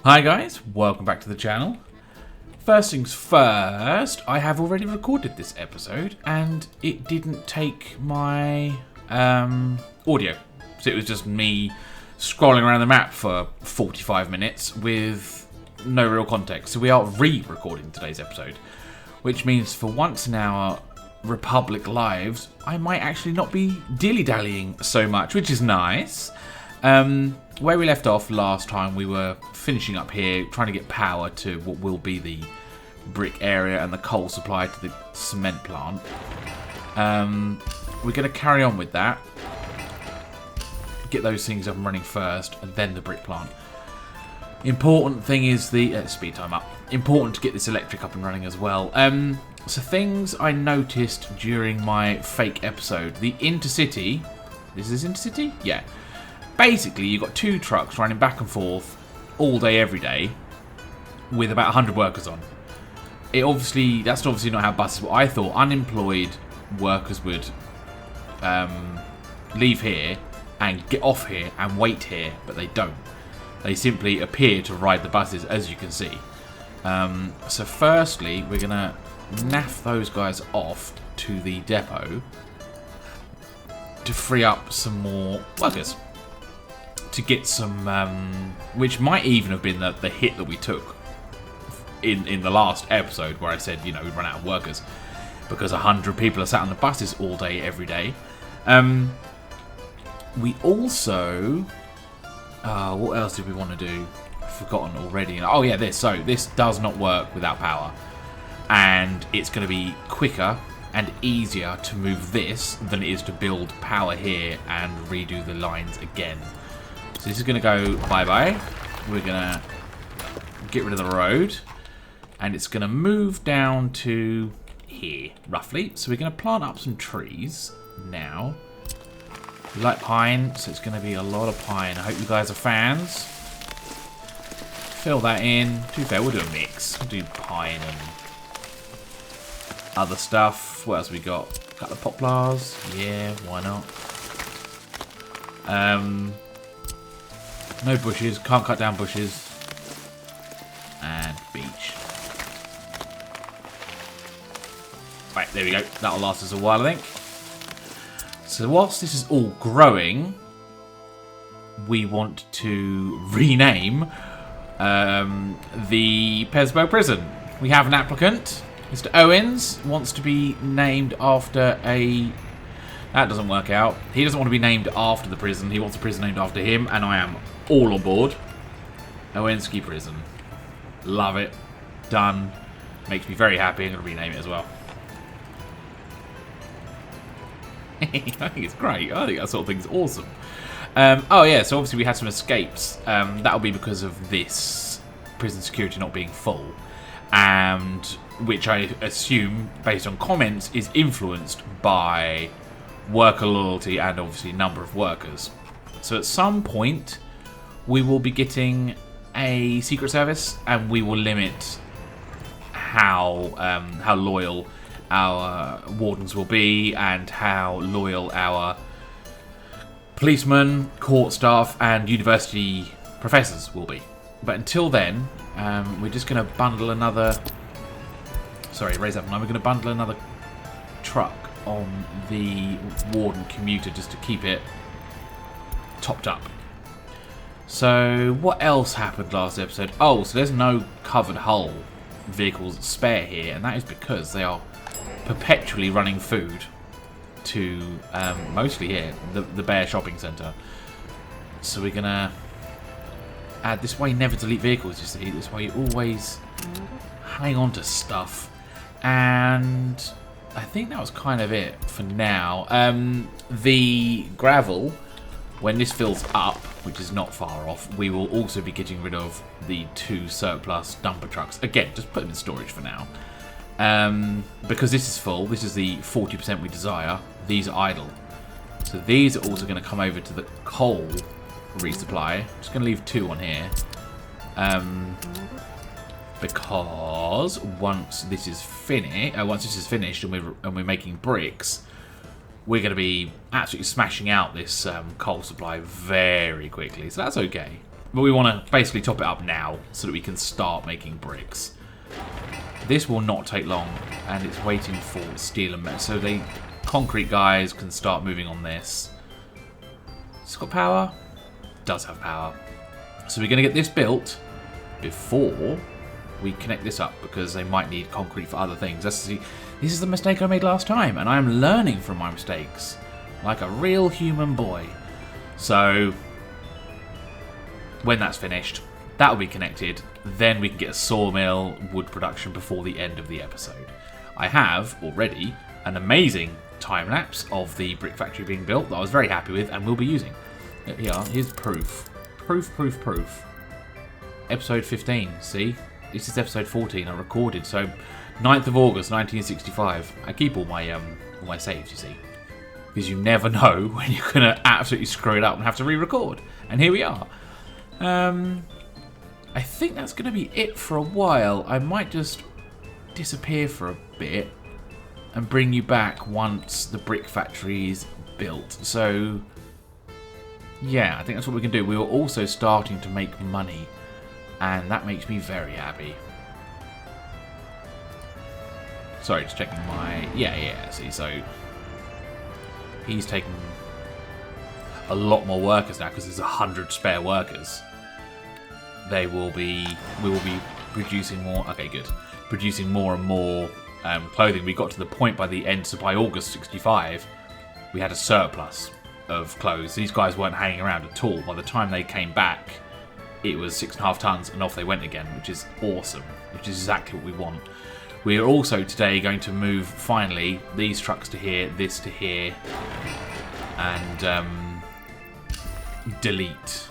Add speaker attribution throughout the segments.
Speaker 1: Hi guys, welcome back to the channel. First things first, I have already recorded this episode and it didn't take my audio. So it was just me scrolling around the map for 45 minutes with no real context. So we are re-recording today's episode, which means for once in our Republic lives, I might actually not be dilly-dallying so much, which is nice. Where we left off last time, we were finishing up here, trying to get power to what will be the brick area and the coal supply to the cement plant. We're going to carry on with that. Get those things up and running first, and then the brick plant. Important thing is the speed time up. Important to get this electric up and running as well. So things I noticed during my fake episode. The intercity. Is this intercity? Yeah. Basically, you've got two trucks running back and forth all day, every day, with about 100 workers on. That's obviously not how buses work. I thought unemployed workers would leave here and get off here and wait here, but they don't. They simply appear to ride the buses, as you can see. So firstly, we're going to naff those guys off to the depot to free up some more workers. To get some, which might even have been the hit that we took in the last episode where I said, we'd run out of workers because 100 people are sat on the buses all day, every day. We also, what else did we want to do? I've forgotten already. Oh yeah, this. So this does not work without power, and it's going to be quicker and easier to move this than it is to build power here and redo the lines again. So this is going to go bye-bye. We're going to get rid of the road. And it's going to move down to here, roughly. So we're going to plant up some trees now. We like pine, so it's going to be a lot of pine. I hope you guys are fans. Fill that in. To be fair, we'll do a mix. We'll do pine and other stuff. What else we got? A couple of poplars. Yeah, why not? No bushes, can't cut down bushes. And beach. Right, there we go. That'll last us a while, I think. So whilst this is all growing, we want to rename the PevsPlays prison. We have an applicant. Mr. Owens wants to be named after a... That doesn't work out. He doesn't want to be named after the prison. He wants the prison named after him, and I am all on board. Owensky Prison. Love it. Done. Makes me very happy. I'm going to rename it as well. I think it's great. I think that sort of thing's awesome. Oh yeah, so obviously we had some escapes. That'll be because of this prison security not being full. And which I assume, based on comments, is influenced by worker loyalty and obviously number of workers. So at some point we will be getting a secret service, and we will limit how loyal our wardens will be and how loyal our policemen, court staff and university professors will be. But until then, we're just going to bundle another... Sorry, raise that one. We're going to bundle another truck on the warden commuter just to keep it topped up. So what else happened last episode? Oh, so there's no covered hull vehicles spare here, and that is because they are perpetually running food to mostly here, the Bear Shopping Centre. So we're gonna add this way. Never delete vehicles, you see. This way you always hang on to stuff. And I think that was kind of it for now. The gravel, when this fills up, which is not far off, we will also be getting rid of the 2 surplus dumper trucks. Again, just put them in storage for now. Because this is full, this is the 40% we desire, these are idle. So these are also going to come over to the coal resupply. I'm just going to leave 2 on here. Because once this is finished and we're making bricks, we're going to be absolutely smashing out this coal supply very quickly. So that's okay. But we want to basically top it up now so that we can start making bricks. This will not take long, and it's waiting for steel and metal. So the concrete guys can start moving on this. It's got power? It does have power. So we're going to get this built before we connect this up, because they might need concrete for other things. This is the mistake I made last time, and I am learning from my mistakes like a real human boy. So when that's finished, that will be connected. Then we can get a sawmill, wood production before the end of the episode. I have already an amazing time lapse of the brick factory being built that I was very happy with and will be using. Here, here's proof. Proof. Episode 15, see? This is episode 14 I recorded, so 9th of August 1965. I keep all my saves, you see. Because you never know when you're going to absolutely screw it up and have to re-record. And here we are. I think that's going to be it for a while. I might just disappear for a bit and bring you back once the brick factory is built. So, yeah, I think that's what we can do. We were also starting to make money, and that makes me very happy. Sorry, just checking my... Yeah, see, so he's taken a lot more workers now because there's 100 spare workers. We will be producing more. Okay, good. Producing more and more clothing. We got to the point by the end, so by August 65, we had a surplus of clothes. These guys weren't hanging around at all. By the time they came back, it was 6.5 tons, and off they went again, which is awesome. Which is exactly what we want. We are also today going to move finally these trucks to here, this to here, and delete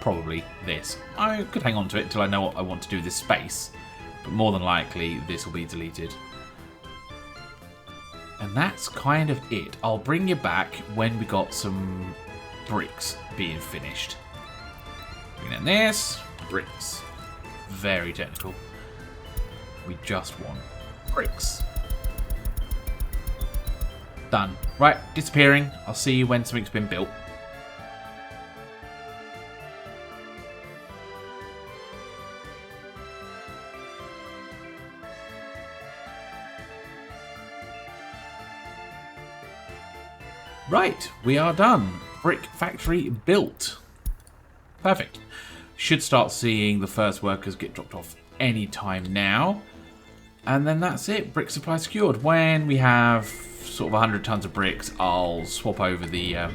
Speaker 1: probably this. I could hang on to it until I know what I want to do with this space, but more than likely this will be deleted. And that's kind of it. I'll bring you back when we got some bricks being finished. Bring in this, bricks. Very technical. We just want bricks. Done. Right, disappearing. I'll see you when something's been built. Right, we are done. Brick factory built. Perfect. Should start seeing the first workers get dropped off any time now. And then that's it. Brick supply secured. When we have sort of 100 tons of bricks, I'll swap over the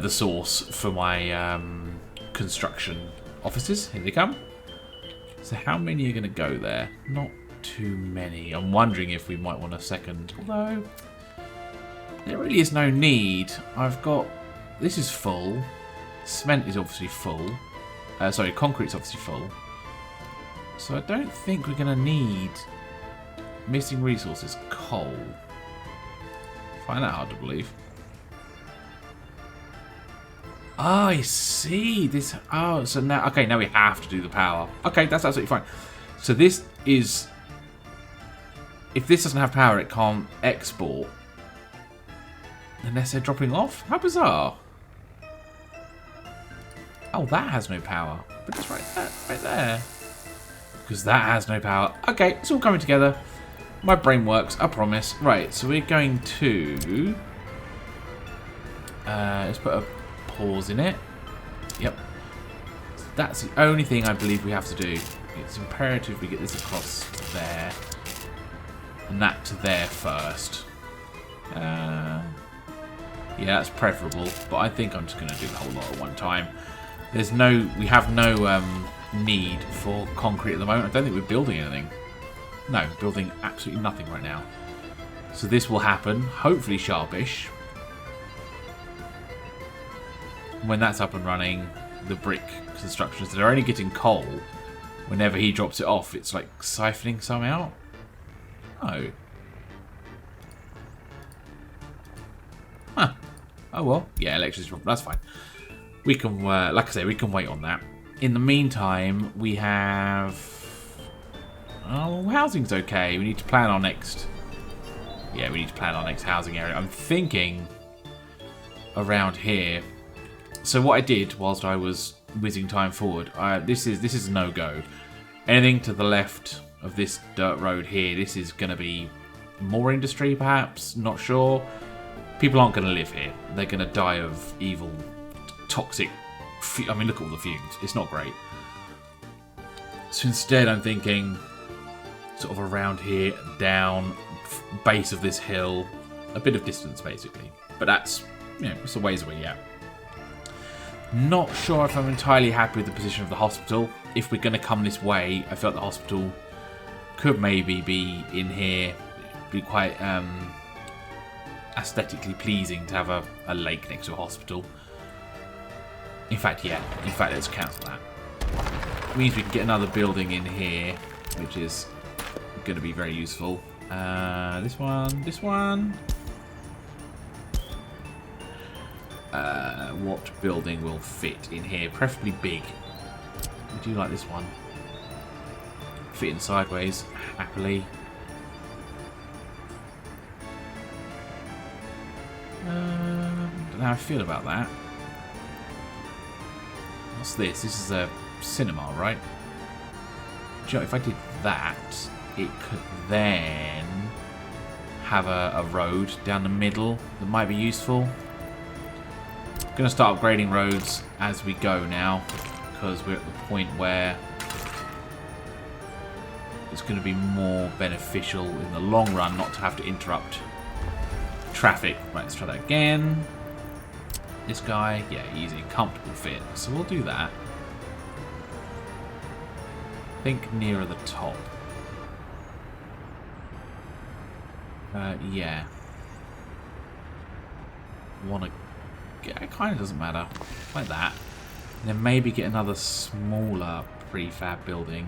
Speaker 1: source for my construction offices. Here they come. So how many are going to go there? Not too many. I'm wondering if we might want a second. Although there really is no need. I've got... This is full. Cement is obviously full. Sorry, concrete's obviously full. So I don't think we're going to need... Missing resources. Coal. Find that hard to believe. Oh, I see. This... Oh, so now... Okay, now we have to do the power. Okay, that's absolutely fine. So this is... If this doesn't have power, it can't export. Unless they're dropping off? How bizarre. Oh, that has no power. But it's right there. Because that has no power. Okay, it's all coming together. My brain works, I promise. Right, so we're going to... let's put a pause in it. Yep. That's the only thing I believe we have to do. It's imperative we get this across to there. And that to there first. Yeah, that's preferable, but I think I'm just going to do the whole lot at one time. We have no need for concrete at the moment. I don't think we're building anything. No, building absolutely nothing right now. So this will happen, hopefully sharpish. When that's up and running, the brick constructions that are only getting coal, whenever he drops it off, it's like siphoning some out. Oh. Huh. Oh well, yeah, electricity, that's fine. We can, like I say, we can wait on that. In the meantime, we have... Oh, housing's okay. We need to plan our next Yeah, we need to plan our next housing area. I'm thinking around here. So what I did whilst I was whizzing time forward, this is a no-go. Anything to the left of this dirt road here, this is going to be more industry perhaps, not sure. People aren't going to live here. They're going to die of evil, toxic, I mean look at all the fumes, it's not great. So instead I'm thinking sort of around here, down, base of this hill, a bit of distance basically. But that's, you know, it's a ways away, yeah. Not sure if I'm entirely happy with the position of the hospital. If we're going to come this way, I felt the hospital could maybe be in here. It'd be quite aesthetically pleasing to have a lake next to a hospital. In fact, yeah. In fact, let's cancel that. It means we can get another building in here, which is going to be very useful. This one. What building will fit in here? Preferably big. I do like this one. Fit in sideways, happily. Don't know how I feel about that. What's this? This is a cinema, right? Do you know, if I did that, it could then have a road down the middle that might be useful. Going to start upgrading roads as we go now, because we're at the point where it's going to be more beneficial in the long run not to have to interrupt traffic. Right, let's try that again. This guy, yeah, easy, comfortable fit. So we'll do that. I think nearer the top. Yeah. Want to. It kind of doesn't matter. Like that. And then maybe get another smaller prefab building.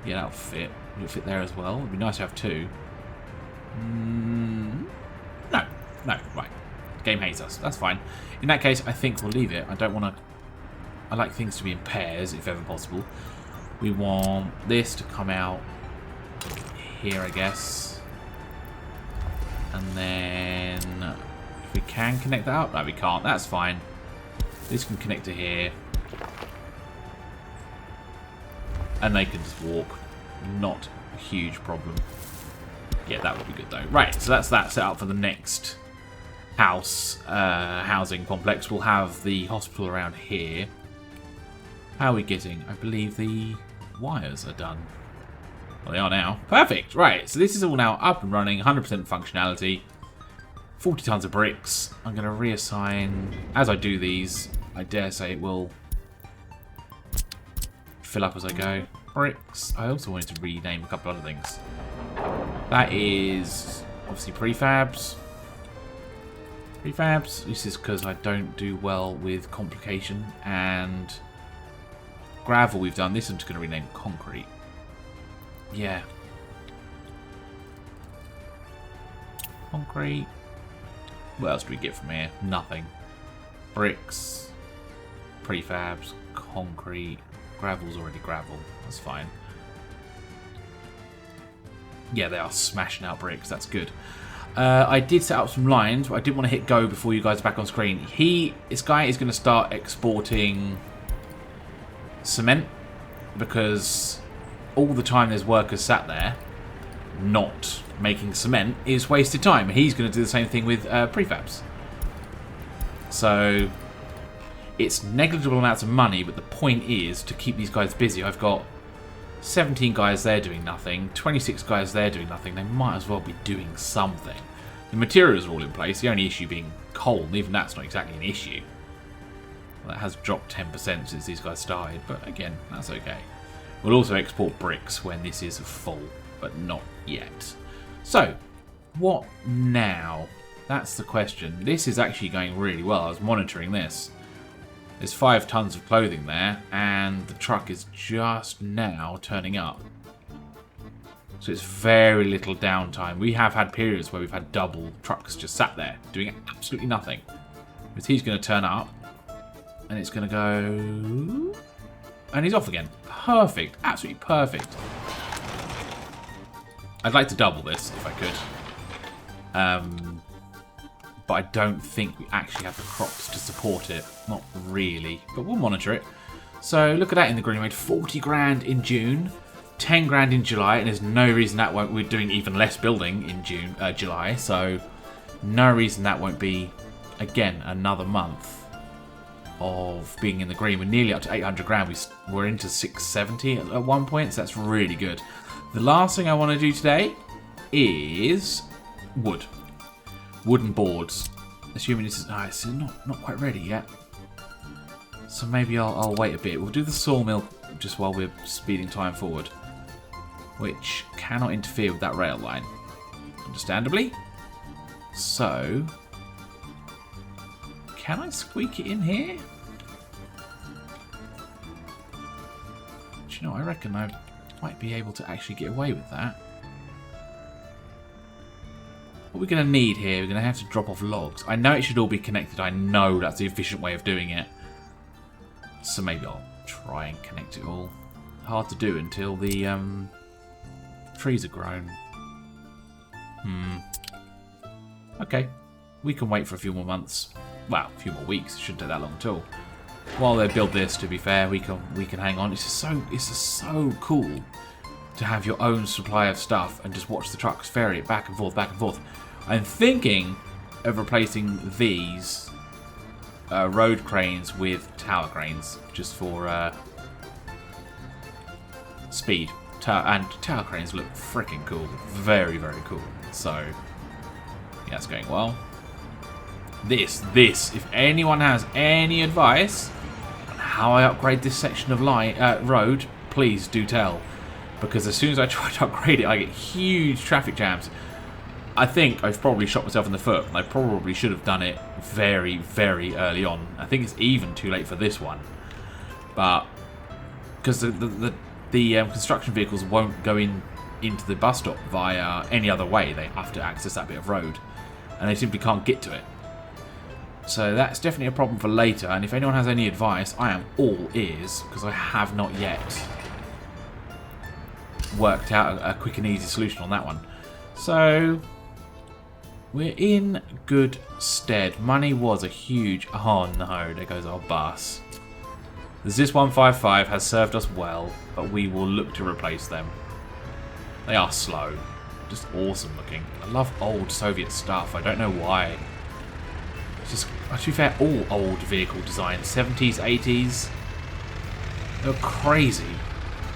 Speaker 1: Yeah, that'll fit. It'll fit there as well. It'd be nice to have two. No. Right. Game hates us. That's fine. In that case, I think we'll leave it. I don't want to... I like things to be in pairs, if ever possible. We want this to come out here, I guess. And then... if we can connect that up. No, we can't. That's fine. This can connect to here. And they can just walk. Not a huge problem. Yeah, that would be good though. Right, so that's that set up for the next housing complex. We'll have the hospital around here. How are we getting? I believe the wires are done. Well, they are now. Perfect. Right, so this is all now up and running. 100% functionality. 40 tons of bricks. I'm going to reassign. As I do these, I dare say it will fill up as I go. Bricks. I also wanted to rename a couple other things. That is obviously prefabs. Prefabs. This is because I don't do well with complication. And gravel we've done. This I'm just going to rename concrete. Yeah. Concrete. What else do we get from here? Nothing. Bricks. Prefabs. Concrete. Gravel's already gravel. That's fine. Yeah, they are smashing out bricks. That's good. I did set up some lines, but I didn't want to hit go before you guys are back on screen. This guy is going to start exporting cement because all the time there's workers sat there not making cement is wasted time. He's going to do the same thing with prefabs. So it's negligible amounts of money, but the point is to keep these guys busy. I've got 17 guys there doing nothing, 26 guys there doing nothing. They might as well be doing something. The materials are all in place, the only issue being coal, and even that's not exactly an issue. Well, that has dropped 10% since these guys started, but again, that's okay. We'll also export bricks when this is full, but not yet. So, what now? That's the question. This is actually going really well. I was monitoring this. There's 5 tons of clothing there, and the truck is just now turning up. So it's very little downtime. We have had periods where we've had double trucks just sat there, doing absolutely nothing. Because he's going to turn up, and it's going to go... and he's off again. Perfect. Absolutely perfect. I'd like to double this if I could. But I don't think we actually have the crops to support it. Not really, but we'll monitor it. So look at that in the green. We made 40 grand in June, 10 grand in July, and there's no reason that won't. We're doing even less building in July, so no reason that won't be, again, another month of being in the green. We're nearly up to 800 grand. We're into 670 at one point, so that's really good. The last thing I want to do today is wood. Wooden boards. Assuming this is... it's not quite ready yet. So maybe I'll wait a bit. We'll do the sawmill just while we're speeding time forward. Which cannot interfere with that rail line. Understandably. So... can I squeak it in here? Do you know, I reckon I might be able to actually get away with that. What we're going to need here, we're going to have to drop off logs. I know it should all be connected. I know that's the efficient way of doing it. So maybe I'll try and connect it all. Hard to do until the trees are grown. Okay. We can wait for a few more months. Well, a few more weeks. It shouldn't take that long at all. While they build this, to be fair, we can hang on. It's just so cool to have your own supply of stuff and just watch the trucks ferry it back and forth, back and forth. I'm thinking of replacing these road cranes with tower cranes, just for speed. And tower cranes look freaking cool. Very, very cool. So, yeah, it's going well. This, if anyone has any advice on how I upgrade this section of road, please do tell. Because as soon as I try to upgrade it, I get huge traffic jams. I think I've probably shot myself in the foot. I probably should have done it very, very early on. I think it's even too late for this one. But, because the construction vehicles won't go into the bus stop via any other way. They have to access that bit of road. And they simply can't get to it. So that's definitely a problem for later. And if anyone has any advice, I am all ears. Because I have not yet worked out a quick and easy solution on that one. So we're in good stead. Money was a huge... oh no, there goes our bus. The ZIS 155 has served us well, but we will look to replace them. They are slow. Just awesome looking. I love old Soviet stuff. I don't know why. It's just, to be fair, all old vehicle designs. 70s, 80s. They're crazy,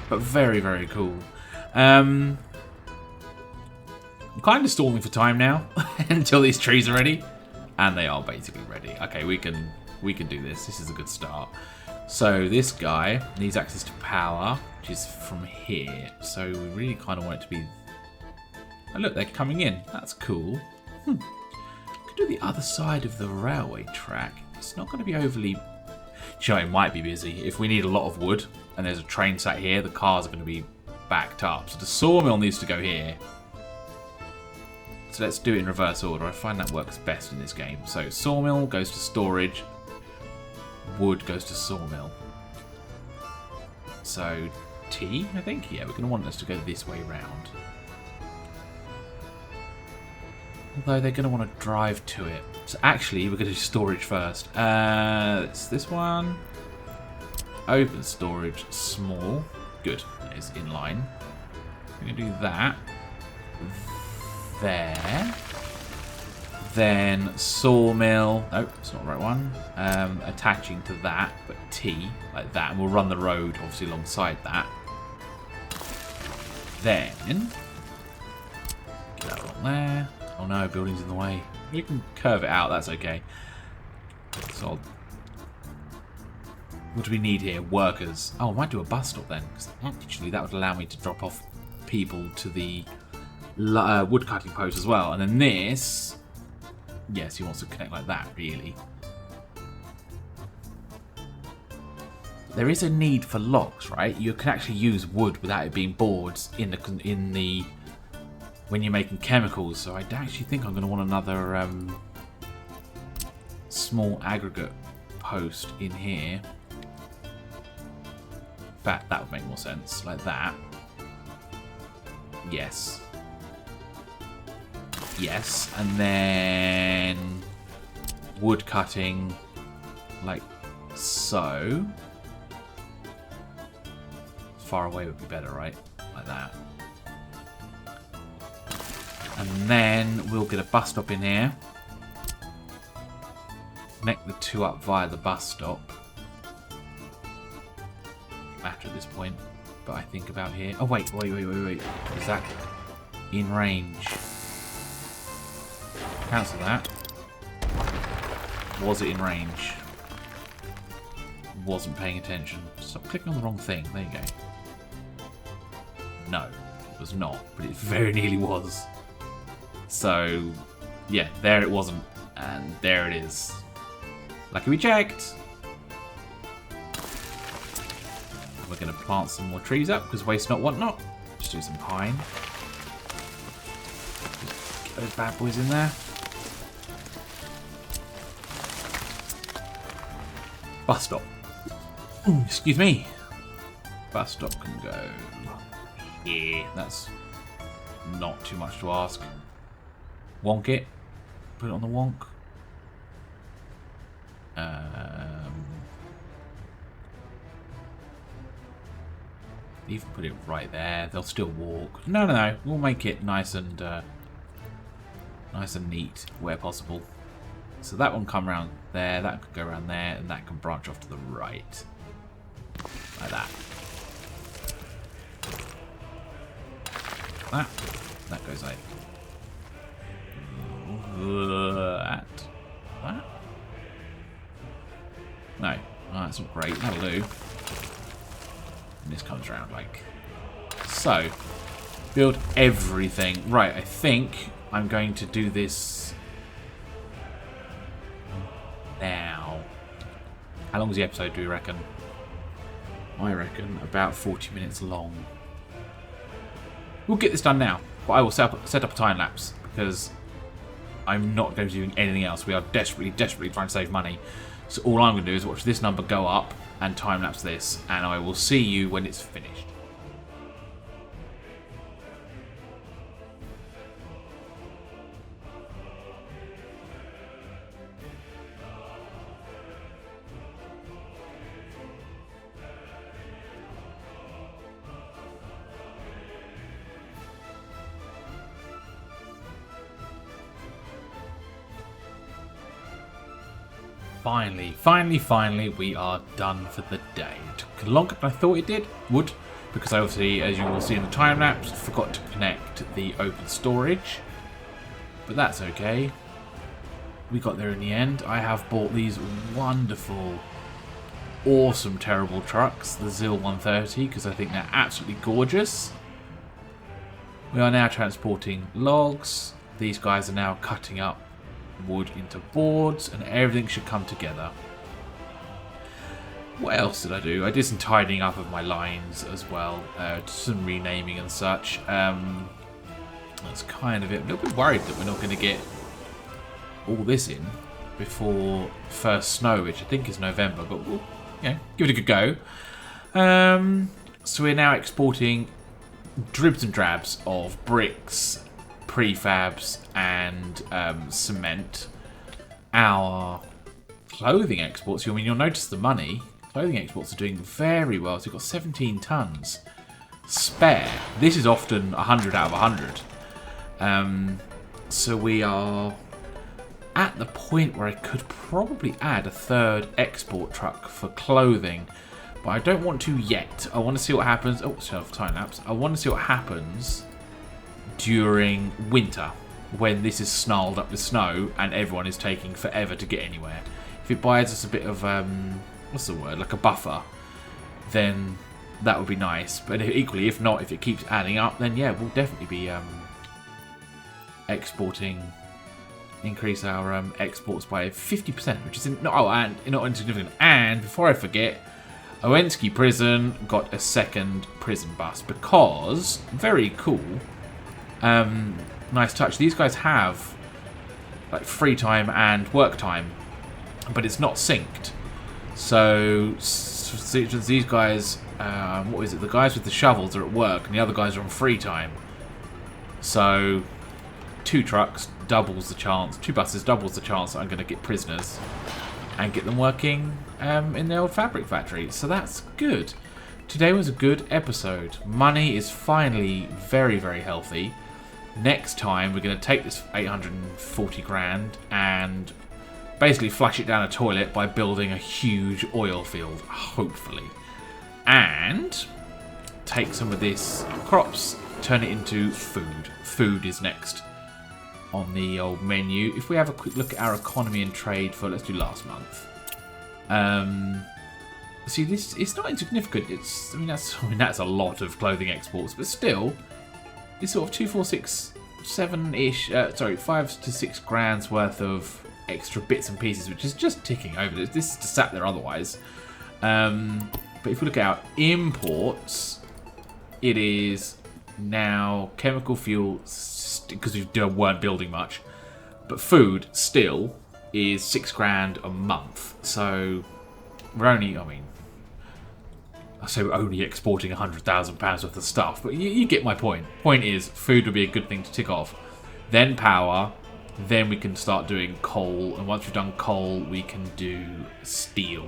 Speaker 1: but very, very cool. I'm kind of stalling for time now until these trees are ready, and they are basically ready. Okay, we can do this. This is a good start. So this guy needs access to power, which is from here. So we really kind of want it to be. Oh look, they're coming in. That's cool. Could do the other side of the railway track. It's not going to be overly. You know, it might be busy. If we need a lot of wood and there's a train sat here, the cars are going to be backed up. So the sawmill needs to go here. So let's do it in reverse order. I find that works best in this game. So sawmill goes to storage. Wood goes to sawmill. So T, I think? Yeah, we're going to want this to go this way round. Although they're going to want to drive to it. So actually, we're going to do storage first. It's this one. Open storage, small. Good, that is in line. We're going to do that. There. Then sawmill. Nope, it's not the right one. Attaching to that, but T, like that. And we'll run the road, obviously, alongside that. Then, get that one there. Oh no, building's in the way. We can curve it out, that's okay. So, what do we need here? Workers. Oh, I might do a bus stop then, because actually that would allow me to drop off people to the woodcutting post as well. And then this, yes, he wants to connect like that, really. There is a need for logs, right? You can actually use wood without it being boards in the when you're making chemicals. So I actually think I'm going to want another small aggregate post in here. In fact, that would make more sense, like that. Yes. Yes, and then wood cutting like so. Far away would be better, right? Like that. And then we'll get a bus stop in here. Connect the two up via the bus stop. Matter at this point, but I think about here. Oh wait. Is that in range? Cancel that. Was it in range? Wasn't paying attention. Stop clicking on the wrong thing. There you go. No, it was not, but it very nearly was. So, yeah, there it wasn't, and there it is. Lucky we checked. We're going to plant some more trees up, because waste not, want not. Just do some pine. Get those bad boys in there. Bus stop. Ooh, excuse me. Bus stop can go. Yeah, that's not too much to ask. Wonk it. Put it on the wonk. Even put it right there. They'll still walk. No. We'll make it nice and neat where possible. So that one come around there. That could go around there, and that can branch off to the right, like that. That goes like that. That? No, that's not great. That'll do. And this comes around like so. Build everything. Right, I think I'm going to do this now. How long is the episode, do you reckon? I reckon about 40 minutes long. We'll get this done now, but I will set up a time lapse because I'm not going to be doing anything else. We are desperately trying to save money. So all I'm going to do is watch this number go up and time lapse this, and I will see you when it's finished. Finally, we are done for the day. It took longer than I thought it would, because I obviously, as you will see in the time lapse, forgot to connect the open storage. But that's okay. We got there in the end. I have bought these wonderful, awesome, terrible trucks, the ZIL 130, because I think they're absolutely gorgeous. We are now transporting logs. These guys are now cutting up wood into boards, and everything should come together. What else did I do? I did some tidying up of my lines as well, some renaming and such. That's kind of it. I'm a little bit worried that we're not going to get all this in before first snow, which I think is November, but we'll give it a good go. So we're now exporting dribs and drabs of bricks, prefabs, and cement. Our clothing exports, I mean, you'll notice the money. Clothing exports are doing very well. So we've got 17 tons spare. This is often 100 out of 100. So we are at the point where I could probably add a third export truck for clothing, but I don't want to yet. I want to see what happens. Oh, time lapse. I want to see what happens during winter, when this is snarled up with snow and everyone is taking forever to get anywhere. If it buys us a bit of what's the word, like a buffer, then that would be nice. But equally, if not, if it keeps adding up, then yeah, we'll definitely be increase our exports by 50%, which is not insignificant. And before I forget, Owensky Prison got a second prison bus, because very cool. Nice touch. These guys have like free time and work time, but it's not synced. So these guys, what is it? The guys with the shovels are at work, and the other guys are on free time. So 2 trucks doubles the chance, 2 buses doubles the chance that I'm going to get prisoners and get them working in the old fabric factory. So that's good. Today was a good episode. Money is finally very, very healthy. Next time we're going to take this 840 grand and basically flush it down a toilet by building a huge oil field, hopefully. And take some of this crops, turn it into food. Food is next on the old menu. If we have a quick look at our economy and trade for, let's do last month. See, this, it's not insignificant. I mean that's a lot of clothing exports, but still, it's sort of 2, 4, 6, 7-ish. Sorry, 5 to 6 grand's worth of extra bits and pieces, which is just ticking over. This is just sat there otherwise. But if we look at our imports, it is now chemical fuel, because we weren't building much, but food still is 6 grand a month. So we're only, I mean, I say we're only exporting £100,000 worth of stuff, but you get my point. Point is, food would be a good thing to tick off. Then power, then we can start doing coal, and once we've done coal, we can do steel.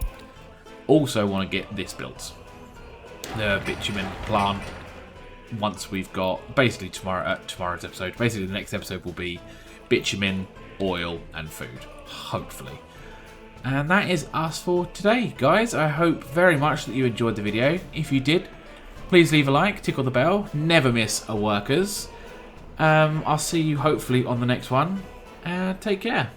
Speaker 1: Also want to get this built, the bitumen plant. Once we've got, basically tomorrow's episode, basically the next episode will be bitumen, oil, and food, hopefully. And that is us for today, guys. I hope very much that you enjoyed the video. If you did, please leave a like, tickle the bell, never miss a workers. I'll see you hopefully on the next one. Take care.